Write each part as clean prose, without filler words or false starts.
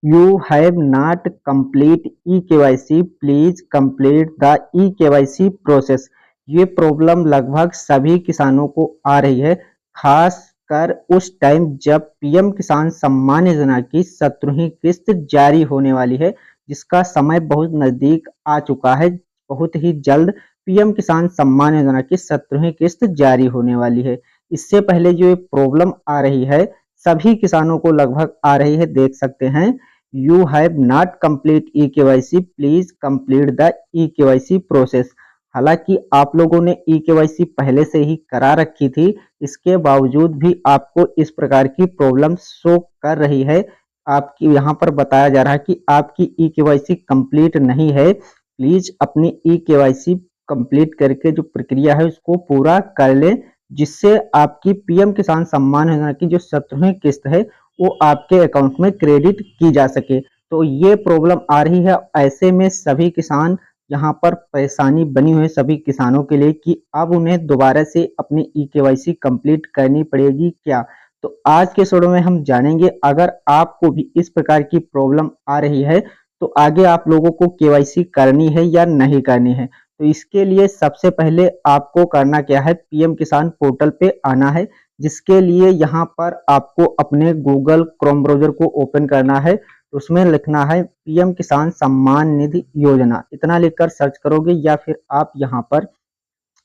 You have not complete eKYC, please complete the eKYC process. ये problem लगभग सभी किसानों को आ रही है, खास कर उस टाइम जब पीएम किसान सम्मान योजना की 17वीं किस्त जारी होने वाली है, जिसका समय बहुत नजदीक आ चुका है। बहुत ही जल्द पीएम किसान सम्मान योजना की 17वीं किस्त जारी होने वाली है। इससे पहले जो ये प्रॉब्लम आ रही है, सभी किसानों को लगभग आ रही है। देख सकते हैं, you have not complete e KYC, please complete the e KYC process. हालांकि आप लोगों ने ई केवाईसी पहले से ही करा रखी थी, इसके बावजूद भी आपको इस प्रकार की प्रॉब्लम शो कर रही है। आपकी यहाँ पर बताया जा रहा है कि आपकी ई केवाईसी कंप्लीट नहीं है। प्लीज अपनी ई केवाईसी कंप्लीट करके जो प्रक्रिया है उसको पूरा कर लें, जिससे आपकी पीएम किसान सम्मान योजना की जो 17वीं किस्त है वो आपके अकाउंट में क्रेडिट की जा सके। तो ये प्रॉब्लम आ रही है। ऐसे में सभी किसान यहाँ पर परेशानी बनी हुई है सभी किसानों के लिए कि अब उन्हें दोबारा से अपनी ई केवाईसी कंप्लीट करनी पड़ेगी क्या। तो आज के वीडियो में हम जानेंगे, अगर आपको भी इस प्रकार की प्रॉब्लम आ रही है तो आगे आप लोगों को केवाईसी करनी है या नहीं करनी है। तो इसके लिए सबसे पहले आपको करना क्या है, पीएम किसान पोर्टल पे आना है, जिसके लिए यहाँ पर आपको अपने गूगल क्रोम ब्राउजर को ओपन करना है। उसमें लिखना है पीएम किसान सम्मान निधि योजना, इतना लिखकर सर्च करोगे या फिर आप यहाँ पर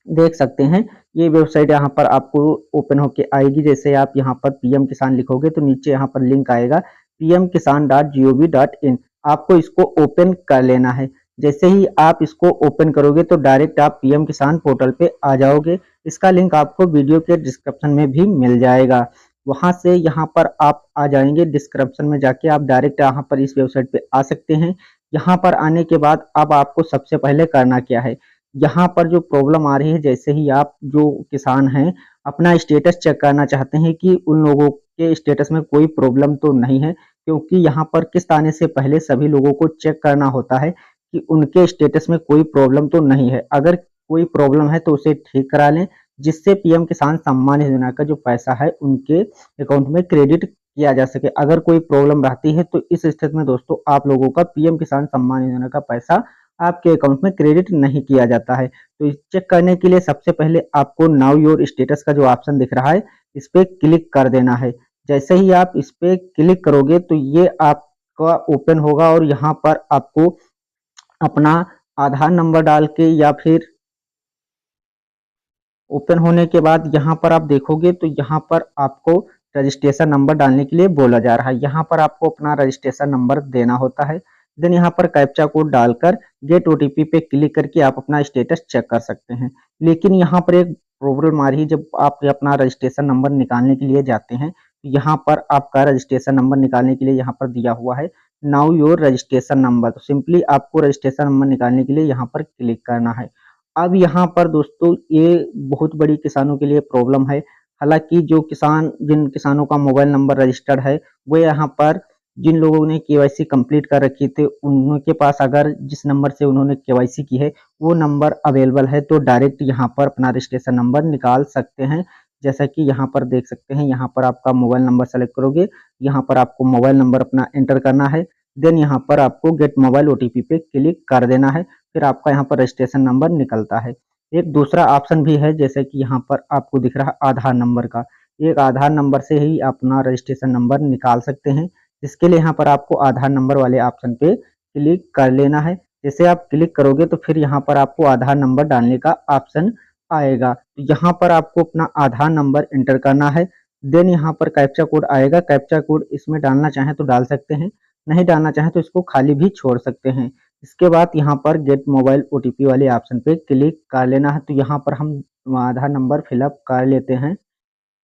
देख सकते हैं ये वेबसाइट यहाँ पर आपको ओपन होके आएगी। जैसे आप यहाँ पर पीएम किसान लिखोगे तो नीचे यहाँ पर लिंक आएगा pmkisan.gov.in, आपको इसको ओपन कर लेना है। जैसे ही आप इसको ओपन करोगे तो डायरेक्ट आप पीएम किसान पोर्टल पे आ जाओगे। इसका लिंक आपको वीडियो के डिस्क्रिप्शन में भी मिल जाएगा। वहां से यहाँ पर आप आ जाएंगे, डिस्क्रिप्शन में जाके आप डायरेक्ट यहाँ पर इस वेबसाइट पे आ सकते हैं। यहाँ पर आने के बाद अब आपको सबसे पहले करना क्या है, यहाँ पर जो प्रॉब्लम आ रही है, जैसे ही आप जो किसान हैं अपना स्टेटस चेक करना चाहते हैं कि उन लोगों के स्टेटस में कोई प्रॉब्लम तो नहीं है, क्योंकि यहाँ पर किस्त आने से पहले सभी लोगों को चेक करना होता है कि उनके स्टेटस में कोई प्रॉब्लम तो नहीं है। अगर कोई प्रॉब्लम है तो उसे ठीक करा लें, जिससे पीएम किसान सम्मान योजना का जो पैसा है उनके अकाउंट में क्रेडिट किया जा सके। अगर कोई प्रॉब्लम रहती है तो इस स्थिति में दोस्तों आप लोगों का पीएम किसान सम्मान योजना का पैसा आपके अकाउंट में क्रेडिट नहीं किया जाता है। तो चेक करने के लिए सबसे पहले आपको नाउ योर स्टेटस का जो ऑप्शन दिख रहा है इस पे क्लिक कर देना है। जैसे ही आप इस पे क्लिक करोगे तो ये आपका ओपन होगा और यहाँ पर आपको अपना आधार नंबर डाल के या फिर ओपन होने के बाद यहाँ पर आप देखोगे तो यहाँ पर आपको रजिस्ट्रेशन नंबर डालने के लिए बोला जा रहा है। यहाँ पर आपको अपना रजिस्ट्रेशन नंबर देना होता है। देन यहाँ पर कैप्चा कोड डालकर गेट ओटीपी पे क्लिक करके आप अपना स्टेटस चेक कर सकते हैं। लेकिन यहाँ पर एक प्रॉब्लम आ रही है, जब आप अपना रजिस्ट्रेशन नंबर निकालने के लिए जाते हैं तो यहाँ पर आपका रजिस्ट्रेशन नंबर निकालने के लिए यहाँ पर दिया हुआ है नाउ योर रजिस्ट्रेशन नंबर। तो सिंपली आपको रजिस्ट्रेशन नंबर निकालने के लिए यहाँ पर क्लिक करना है। अब यहाँ पर दोस्तों ये बहुत बड़ी किसानों के लिए प्रॉब्लम है। हालांकि जो किसान, जिन किसानों का मोबाइल नंबर रजिस्टर्ड है, वो यहाँ पर जिन लोगों ने केवाईसी कंप्लीट कर रखी थी उनके पास अगर जिस नंबर से उन्होंने केवाईसी की है वो नंबर अवेलेबल है तो डायरेक्ट यहाँ पर अपना रजिस्ट्रेशन नंबर निकाल सकते हैं। जैसा कि यहाँ पर देख सकते हैं, यहाँ पर आपका मोबाइल नंबर सेलेक्ट करोगे, यहाँ पर आपको मोबाइल नंबर अपना एंटर करना है। देन यहाँ पर आपको गेट मोबाइल ओटीपी पे क्लिक कर देना है, फिर आपका यहाँ पर रजिस्ट्रेशन नंबर निकलता है। एक दूसरा ऑप्शन भी है, जैसे कि यहाँ पर आपको दिख रहा है आधार नंबर का। एक आधार नंबर से ही अपना रजिस्ट्रेशन नंबर निकाल सकते हैं। इसके लिए यहाँ पर आपको आधार नंबर वाले ऑप्शन पे क्लिक कर लेना है। जैसे आप क्लिक करोगे तो फिर यहाँ पर आपको आधार नंबर डालने का ऑप्शन आएगा। तो यहाँ पर आपको अपना आधार नंबर एंटर करना है। देन यहाँ पर कैप्चा कोड आएगा, कैप्चा कोड इसमें डालना चाहें तो डाल सकते हैं, नहीं डालना चाहें तो इसको खाली भी छोड़ सकते हैं। इसके बाद यहाँ पर गेट मोबाइल ओटीपी वाले ऑप्शन पे क्लिक कर लेना है। तो यहाँ पर हम आधार नंबर फिलअप कर लेते हैं।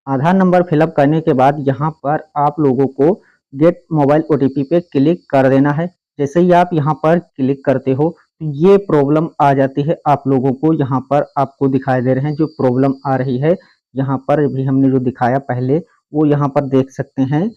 आधार नंबर फिलअप करने के बाद यहाँ पर आप लोगों को गेट मोबाइल ओटीपी पे क्लिक कर देना है। जैसे ही आप यहाँ पर क्लिक करते हो तो ये प्रॉब्लम आ जाती है आप लोगों को। यहाँ पर आपको दिखाई दे रहे हैं जो प्रॉब्लम आ रही है, यहाँ पर भी हमने जो दिखाया पहले वो यहाँ पर देख सकते हैं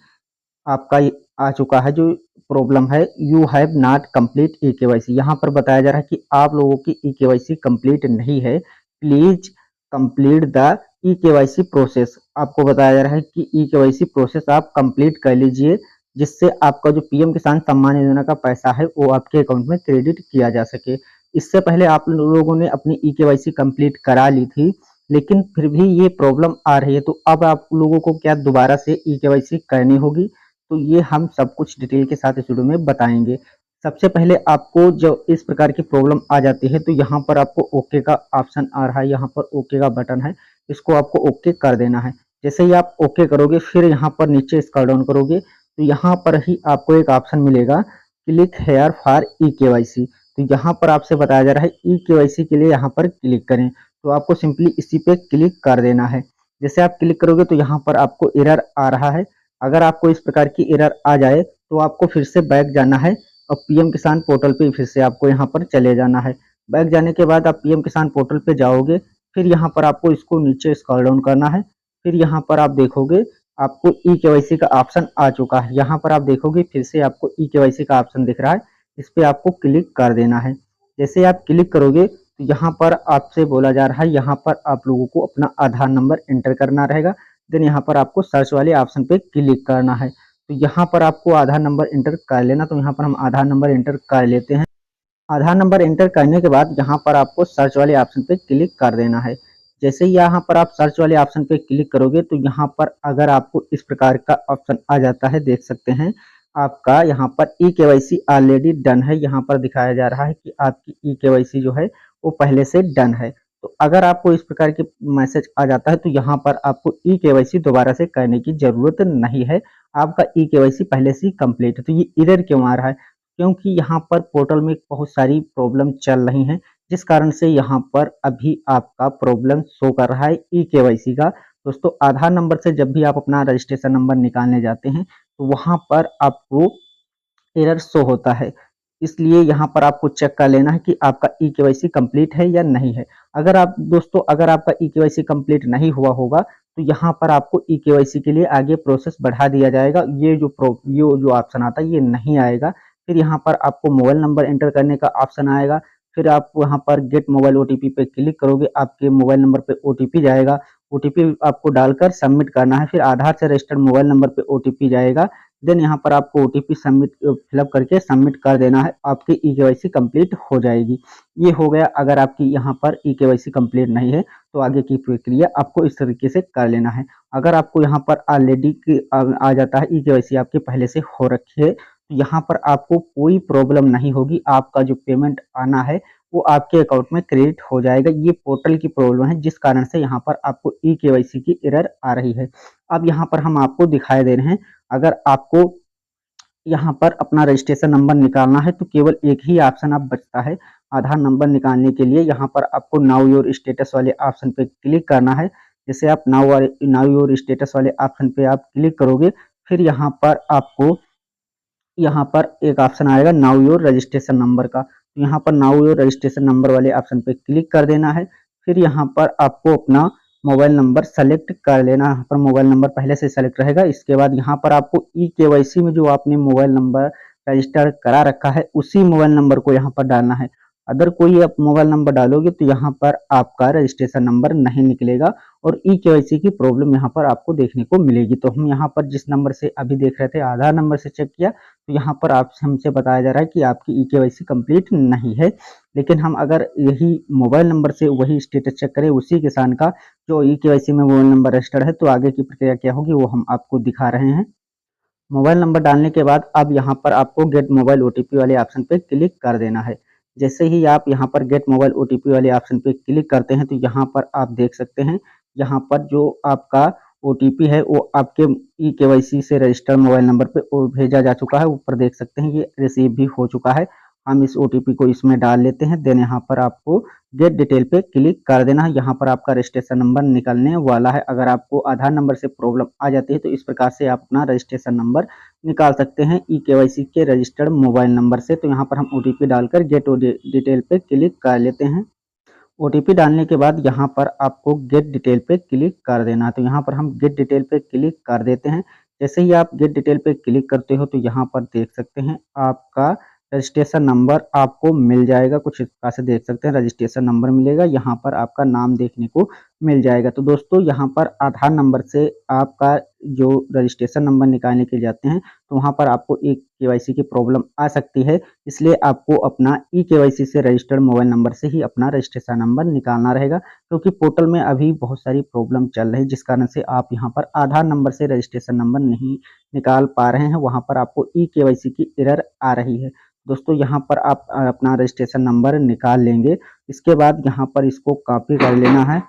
आपका आ चुका है जो प्रॉब्लम है, you have not complete e KYC. यहाँ पर बताया जा रहा है कि आप लोगों की ई केवाईसी कंप्लीट नहीं है, please complete the e KYC process. आपको बताया जा रहा है कि ई केवाईसी प्रोसेस आप कंप्लीट कर लीजिए, जिससे आपका जो पीएम किसान सम्मान योजना का पैसा है वो आपके अकाउंट में क्रेडिट किया जा सके। इससे पहले आप लोगों ने अपनी ई-केवाईसी कंप्लीट करा ली थी, लेकिन फिर भी ये प्रॉब्लम आ रही है, तो अब आप लोगों को क्या दोबारा से ई-केवाईसी करनी होगी? तो ये हम सब कुछ डिटेल के साथ इस वीडियो में बताएंगे। सबसे पहले आपको जो इस प्रकार की प्रॉब्लम आ जाती है, तो यहाँ पर आपको ओके का ऑप्शन आ रहा है, यहाँ पर ओके का बटन है, इसको आपको ओके कर देना है। जैसे ही आप ओके करोगे, फिर यहाँ पर नीचे स्क्रॉल डाउन करोगे, तो यहाँ पर ही आपको एक ऑप्शन मिलेगा, क्लिक हेयर फॉर ई-केवाईसी। तो यहाँ पर आपसे बताया जा रहा है ई-केवाईसी के लिए यहाँ पर क्लिक करें, तो आपको सिंपली इसी पे क्लिक कर देना है। जैसे आप क्लिक करोगे तो यहाँ पर आपको एरर आ रहा है। अगर आपको इस प्रकार की एरर आ जाए तो आपको फिर से बैक जाना है और पीएम किसान पोर्टल पे फिर से आपको यहाँ पर चले जाना है। बैक जाने के बाद आप पीएम किसान पोर्टल पे जाओगे, फिर यहाँ पर आपको इसको नीचे स्क्रॉल डाउन करना है। फिर यहाँ पर आप देखोगे आपको ई-केवाईसी का ऑप्शन आ चुका है। यहाँ पर आप देखोगे फिर से आपको ई-केवाईसी का ऑप्शन दिख रहा है, इस पे आपको क्लिक कर देना है। जैसे आप क्लिक करोगे तो यहाँ पर आपसे बोला जा रहा है, यहाँ पर आप लोगों को अपना आधार नंबर एंटर करना रहेगा। देन यहाँ पर आपको सर्च वाले ऑप्शन पे क्लिक करना है। तो यहाँ पर आपको आधार नंबर एंटर कर लेना, तो यहाँ पर हम आधार नंबर एंटर कर लेते हैं। आधार नंबर एंटर करने के बाद यहाँ पर आपको सर्च वाले ऑप्शन पे क्लिक कर देना है। जैसे ही यहाँ पर आप सर्च वाले ऑप्शन पे क्लिक करोगे तो यहाँ पर अगर आपको इस प्रकार का ऑप्शन आ जाता है, देख सकते हैं आपका यहाँ पर ई-केवाईसी ऑलरेडी डन है। यहाँ पर दिखाया जा रहा है कि आपकी ई-केवाईसी जो है वो पहले से डन है। तो अगर आपको इस प्रकार के मैसेज आ जाता है तो यहाँ पर आपको ई-केवाईसी दोबारा से करने की जरूरत नहीं है, आपका ई-केवाईसी पहले से ही कंप्लीट है। तो ये एरर क्यों आ रहा है? क्योंकि यहाँ पर पोर्टल में बहुत सारी प्रॉब्लम चल रही हैं, जिस कारण से यहाँ पर अभी आपका प्रॉब्लम शो कर रहा है ई-केवाईसी का। दोस्तों, आधार नंबर से जब भी आप अपना रजिस्ट्रेशन नंबर निकालने जाते हैं तो वहाँ पर आपको एरर शो होता है। इसलिए यहाँ पर आपको चेक कर लेना है कि आपका ई-केवाईसी कंप्लीट है या नहीं है। अगर आपका ई-केवाईसी कंप्लीट नहीं हुआ होगा तो यहाँ पर आपको ई-केवाईसी के लिए आगे प्रोसेस बढ़ा दिया जाएगा। ये जो ऑप्शन आता है ये नहीं आएगा। फिर यहाँ पर आपको मोबाइल नंबर एंटर करने का ऑप्शन आएगा। फिर आप वहाँ पर गेट मोबाइल ओटीपी पे क्लिक करोगे, आपके मोबाइल नंबर पे ओटीपी जाएगा। ओटीपी आपको डालकर सबमिट करना है। फिर आधार से रजिस्टर्ड मोबाइल नंबर पे ओटीपी जाएगा। देन यहाँ पर आपको ओटीपी सबमिट फिलअप करके सबमिट कर देना है, आपकी ई-केवाईसी कंप्लीट हो जाएगी। ये हो गया। अगर आपकी यहाँ पर ई-केवाईसी कंप्लीट नहीं है तो आगे की प्रक्रिया आपको इस तरीके से कर लेना है। अगर आपको यहाँ पर ऑलरेडी आ जाता है, ई-केवाईसी आपके पहले से हो रखी है, तो यहाँ पर आपको कोई प्रॉब्लम नहीं होगी। आपका जो पेमेंट आना है वो आपके अकाउंट में क्रेडिट हो जाएगा। ये पोर्टल की प्रॉब्लम है जिस कारण से यहाँ पर आपको ई-केवाईसी की एरर आ रही है। अब यहाँ पर हम आपको दिखाई दे रहे हैं, अगर आपको यहाँ पर अपना रजिस्ट्रेशन नंबर निकालना है तो केवल एक ही ऑप्शन अब बचता है आधार नंबर निकालने के लिए। यहाँ पर आपको नाउ योर स्टेटस वाले ऑप्शन पे क्लिक करना है। जैसे आप नाउ योर स्टेटस वाले ऑप्शन पे आप क्लिक करोगे, फिर यहाँ पर एक ऑप्शन आएगा नाउ योर रजिस्ट्रेशन नंबर का। तो यहाँ पर नाउ योर रजिस्ट्रेशन नंबर वाले ऑप्शन पे क्लिक कर देना है। फिर यहाँ पर आपको अपना मोबाइल नंबर सेलेक्ट कर लेना। यहाँ पर मोबाइल नंबर पहले से सेलेक्ट रहेगा। इसके बाद यहाँ पर आपको ई-केवाईसी में जो आपने मोबाइल नंबर रजिस्टर करा रखा है उसी मोबाइल नंबर को यहाँ पर डालना है। अगर कोई आप मोबाइल नंबर डालोगे तो यहाँ पर आपका रजिस्ट्रेशन नंबर नहीं निकलेगा और ई-केवाईसी की प्रॉब्लम यहाँ पर आपको देखने को मिलेगी। तो हम यहाँ पर जिस नंबर से अभी देख रहे थे, आधार नंबर से चेक किया, तो यहाँ पर आप हमसे बताया जा रहा है कि आपकी ई-केवाईसी कंप्लीट नहीं है। लेकिन हम अगर यही मोबाइल नंबर से वही स्टेटस चेक करें उसी किसान का जो ई-केवाईसी में मोबाइल नंबर रजिस्टर्ड है, तो आगे की प्रक्रिया क्या होगी वो हम आपको दिखा रहे हैं। मोबाइल नंबर डालने के बाद अब यहाँ पर आपको गेट मोबाइल ओटीपी वाले ऑप्शन पे क्लिक कर देना है। जैसे ही आप यहाँ पर गेट मोबाइल ओटीपी वाले ऑप्शन पे क्लिक करते हैं तो यहाँ पर आप देख सकते हैं, यहाँ पर जो आपका ओटीपी है वो आपके ई-केवाईसी से रजिस्टर्ड मोबाइल नंबर पे भेजा जा चुका है। ऊपर देख सकते हैं ये रिसीव भी हो चुका है। हम इस ओटीपी को इसमें डाल लेते हैं। देन यहाँ पर आपको गेट डिटेल पे क्लिक कर देना है। यहाँ पर आपका रजिस्ट्रेशन नंबर निकलने वाला है। अगर आपको आधार नंबर से प्रॉब्लम आ जाती है तो इस प्रकार से आप अपना रजिस्ट्रेशन नंबर निकाल सकते हैं ई-केवाईसी के रजिस्टर्ड मोबाइल नंबर से। तो यहाँ पर हम ओटीपी डालकर गेट डिटेल पे क्लिक कर लेते हैं। ओटीपी डालने के बाद यहाँ पर आपको गेट डिटेल पे क्लिक कर देना। तो यहाँ पर हम गेट डिटेल पे क्लिक कर देते हैं। जैसे ही आप गेट डिटेल पे क्लिक करते हो तो यहाँ पर देख सकते हैं आपका रजिस्ट्रेशन नंबर आपको मिल जाएगा। कुछ इस प्रकार से देख सकते हैं रजिस्ट्रेशन नंबर मिलेगा। यहाँ पर आपका नाम देखने को मिल जाएगा। तो दोस्तों यहाँ पर आधार नंबर से आपका जो रजिस्ट्रेशन नंबर निकालने के लिए जाते हैं तो वहाँ पर आपको ई केवाईसी की प्रॉब्लम आ सकती है, इसलिए आपको अपना ई केवाईसी से रजिस्टर्ड मोबाइल नंबर से ही अपना रजिस्ट्रेशन नंबर निकालना रहेगा, क्योंकि पोर्टल में अभी बहुत सारी प्रॉब्लम चल रही है जिस कारण से आप यहाँ पर आधार नंबर से रजिस्ट्रेशन नंबर नहीं निकाल पा रहे हैं, वहाँ पर आपको ई केवाईसी की एरर आ रही है। दोस्तों यहाँ पर आप अपना रजिस्ट्रेशन नंबर निकाल लेंगे, इसके बाद यहाँ पर इसको कॉपी कर लेना है।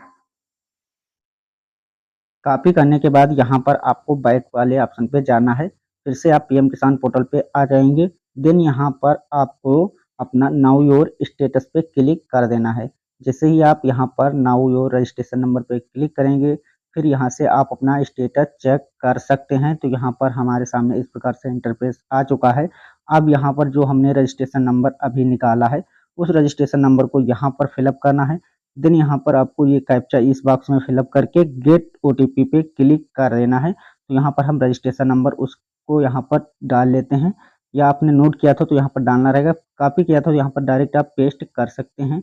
कॉपी करने के बाद यहाँ पर आपको बैक वाले ऑप्शन पे जाना है, फिर से आप पीएम किसान पोर्टल पे आ जाएंगे। देन यहाँ पर आपको अपना नाउ योर स्टेटस पे क्लिक कर देना है। जैसे ही आप यहाँ पर नाउ योर रजिस्ट्रेशन नंबर पे क्लिक करेंगे, फिर यहाँ से आप अपना स्टेटस चेक कर सकते हैं। तो यहाँ पर हमारे सामने इस प्रकार से इंटरफेस आ चुका है। अब यहाँ पर जो हमने रजिस्ट्रेशन नंबर अभी निकाला है उस रजिस्ट्रेशन नंबर को यहाँ पर फिलअप करना है। देन यहाँ पर आपको ये कैप्चा इस बॉक्स में फिलअप करके गेट ओटीपी पे क्लिक कर देना है। तो यहाँ पर हम रजिस्ट्रेशन नंबर उसको यहाँ पर डाल लेते हैं, या आपने नोट किया था तो यहाँ पर डालना रहेगा, कॉपी किया था तो यहाँ पर डायरेक्ट आप पेस्ट कर सकते हैं।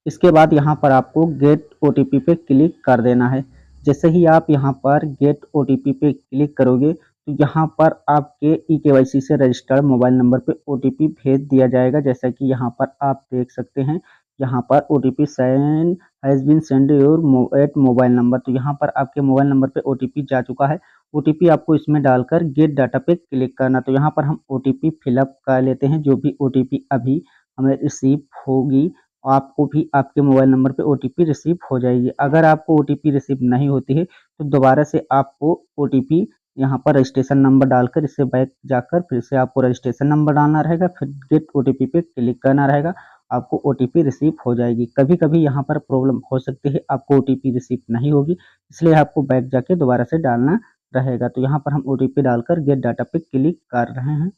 इसके बाद यहाँ पर आपको गेट ओटीपी पे क्लिक कर देना है। जैसे ही आप यहाँ पर गेट ओटीपी पे क्लिक करोगे तो यहाँ पर आपके ई केवाईसी से रजिस्टर्ड मोबाइल नंबर पे ओटीपी भेज दिया जाएगा। जैसा कि यहाँ पर आप देख सकते हैं, यहाँ पर OTP send has been send your at mobile number. तो यहाँ पर आपके मोबाइल नंबर पे ओटीपी जा चुका है। ओटीपी आपको इसमें डालकर गेट डाटा पे क्लिक करना। तो यहाँ पर हम ओटीपी फिलअप कर लेते हैं, जो भी ओटीपी अभी हमें रिसीव होगी आपको भी आपके मोबाइल नंबर पे ओटीपी रिसीव हो जाएगी। अगर आपको ओटीपी रिसीव नहीं होती है तो दोबारा से आपको ओटीपी यहाँ पर रजिस्ट्रेशन नंबर डालकर इससे बैक जाकर फिर से आपको रजिस्ट्रेशन नंबर डालना रहेगा, फिर गेट ओटीपी पे क्लिक करना रहेगा, आपको ओटीपी रिसीव हो जाएगी। कभी कभी यहाँ पर प्रॉब्लम हो सकती है, आपको ओटीपी रिसीव नहीं होगी, इसलिए आपको बैक जाके दोबारा से डालना रहेगा। तो यहाँ पर हम ओटीपी डालकर गेट डाटा पे क्लिक कर रहे हैं।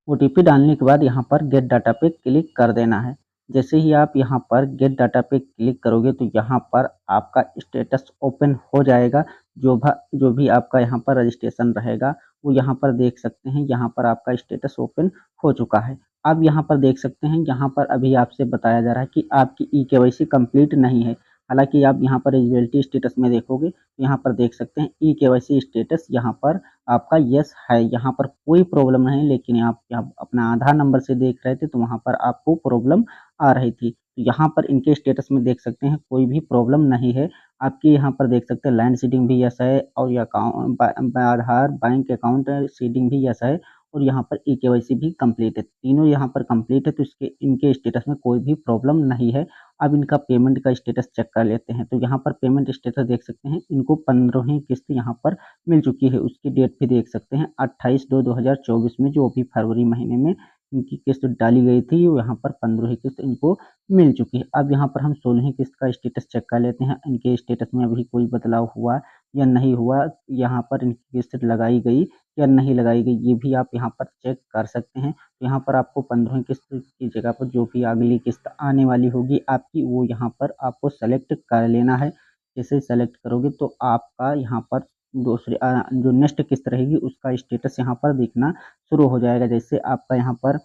ओटीपी डालने के बाद यहाँ पर गेट डाटा पे क्लिक कर देना है। जैसे ही आप यहाँ पर गेट डाटा पे क्लिक करोगे तो यहाँ पर आपका स्टेटस ओपन हो जाएगा। जो भी आपका यहाँ पर रजिस्ट्रेशन रहेगा वो यहाँ पर देख सकते हैं, यहाँ पर आपका स्टेटस ओपन हो चुका है। आप यहाँ पर देख सकते हैं, यहाँ पर अभी आपसे बताया जा रहा है कि आपकी ई केवाईसी कंप्लीट नहीं है। हालांकि आप यहाँ पर एलिजिबिलिटी स्टेटस में देखोगे तो यहाँ पर देख सकते हैं ई केवाईसी स्टेटस यहाँ पर आपका यस है, यहाँ पर कोई प्रॉब्लम नहीं। लेकिन आप यहाँ अपना आधार नंबर से देख रहे थे तो वहाँ पर आपको प्रॉब्लम आ रही थी। तो यहाँ पर इनके स्टेटस में देख सकते हैं कोई भी प्रॉब्लम नहीं है। आपकी यहाँ पर देख सकते हैं लैंड सीडिंग भी यस है, और ये अकाउंट आधार बैंक अकाउंट सीडिंग भी यस है, और यहाँ पर ई केवाईसी भी कंप्लीट है। तीनों यहाँ पर कंप्लीट है, तो इसके इनके स्टेटस में कोई भी प्रॉब्लम नहीं है। अब इनका पेमेंट का स्टेटस चेक कर लेते हैं। तो यहाँ पर पेमेंट स्टेटस देख सकते हैं, इनको 15वीं किस्त यहाँ पर मिल चुकी है। उसकी डेट भी देख सकते हैं 28/2/2024 में, जो अभी फरवरी महीने में इनकी किस्त डाली गई थी, वो यहाँ पर 15वीं किस्त इनको मिल चुकी है। अब यहाँ पर हम 16वीं किस्त का स्टेटस चेक कर लेते हैं, इनके स्टेटस में अभी कोई बदलाव हुआ या नहीं हुआ, यहाँ पर इनकी किस्त लगाई गई या नहीं लगाई गई, ये भी आप यहाँ पर चेक कर सकते हैं। यहाँ पर आपको 15वीं किस्त की जगह पर जो भी अगली किस्त आने वाली होगी आपकी, वो यहाँ पर आपको सेलेक्ट कर लेना है। जैसे सेलेक्ट करोगे तो आपका यहाँ पर दूसरी जो नेक्स्ट किस्त रहेगी उसका स्टेटस यहाँ पर दिखना शुरू हो जाएगा। जैसे आपका यहाँ पर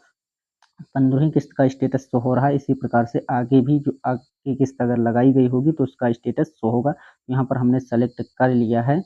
15वीं किस्त का स्टेटस शो हो रहा है, इसी प्रकार से आगे भी जो आगे किस्त अगर लगाई गई होगी तो उसका स्टेटस शो होगा। यहाँ पर हमने सेलेक्ट कर लिया है।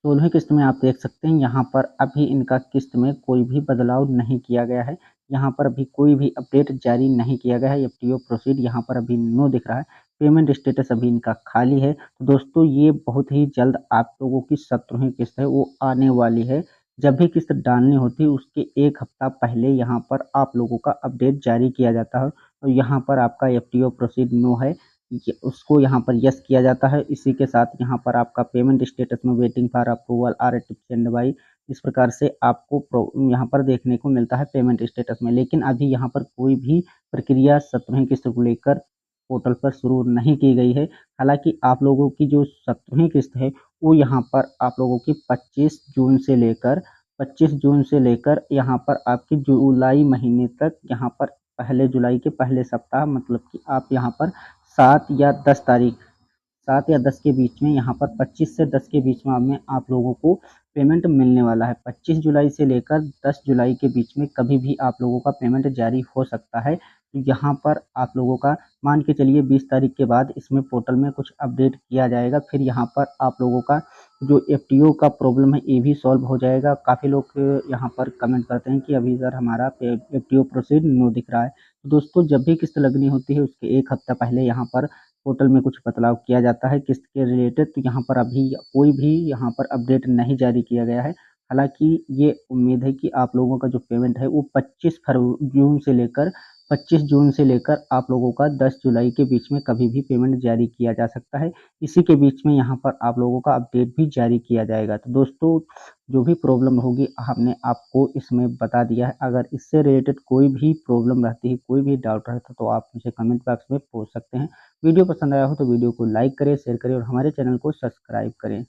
16वीं किस्त में आप देख सकते हैं, यहाँ पर अभी इनका किस्त में कोई भी बदलाव नहीं किया गया है। यहाँ पर अभी कोई भी अपडेट जारी नहीं किया गया है। एफटीओ प्रोसीड यहाँ पर अभी नो दिख रहा है। पेमेंट स्टेटस अभी इनका खाली है। तो दोस्तों ये बहुत ही जल्द आप लोगों की 17वीं किस्त है वो आने वाली है। जब भी किस्त डालनी होती है उसके 1 हफ्ता पहले यहाँ पर आप लोगों का अपडेट जारी किया जाता है, और यहाँ पर आपका एफटीओ प्रोसीड नो है, उसको यहाँ पर यस किया जाता है। इसी के साथ यहाँ पर आपका पेमेंट स्टेटस में waiting for approval or send by, इस प्रकार से आपको यहाँ पर देखने को मिलता है पेमेंट स्टेटस में। लेकिन अभी यहाँ पर कोई भी प्रक्रिया 17वीं किस्त को लेकर पोर्टल पर शुरू नहीं की गई है। हालांकि आप लोगों की जो 17वीं किस्त है वो यहाँ पर आप लोगों की 25 जून से लेकर यहाँ पर आपकी जुलाई महीने तक, यहाँ पर पहले जुलाई के पहले सप्ताह, मतलब कि आप यहाँ पर 7 या 10 तारीख 7 या 10 के बीच में, यहाँ पर 25 से 10 के बीच में आप लोगों को पेमेंट मिलने वाला है। 25 जुलाई से लेकर 10 जुलाई के बीच में कभी भी आप लोगों का पेमेंट जारी हो सकता है। तो यहाँ पर आप लोगों का मान के चलिए 20 तारीख के बाद इसमें पोर्टल में कुछ अपडेट किया जाएगा। फिर यहाँ पर आप लोगों का जो एफटीओ का प्रॉब्लम है ये भी सॉल्व हो जाएगा। काफ़ी लोग यहाँ पर कमेंट करते हैं कि अभी सर हमारा एफटीओ प्रोसीड नो दिख रहा है। तो दोस्तों जब भी किस्त लगनी होती है उसके 1 हफ्ता पहले यहाँ पर पोर्टल में कुछ बदलाव किया जाता है किस्त के रिलेटेड। तो यहाँ पर अभी कोई भी यहाँ पर अपडेट नहीं जारी किया गया है। हालाँकि ये उम्मीद है कि आप लोगों का जो पेमेंट है वो 25 जून से लेकर आप लोगों का 10 जुलाई के बीच में कभी भी पेमेंट जारी किया जा सकता है। इसी के बीच में यहाँ पर आप लोगों का अपडेट भी जारी किया जाएगा। तो दोस्तों जो भी प्रॉब्लम होगी हमने आपको इसमें बता दिया है। अगर इससे रिलेटेड कोई भी प्रॉब्लम रहती है, कोई भी डाउट रहता है तो आप मुझे कमेंट बॉक्स में पूछ सकते हैं। वीडियो पसंद आया हो तो वीडियो को लाइक करें, शेयर करें और हमारे चैनल को सब्सक्राइब करें।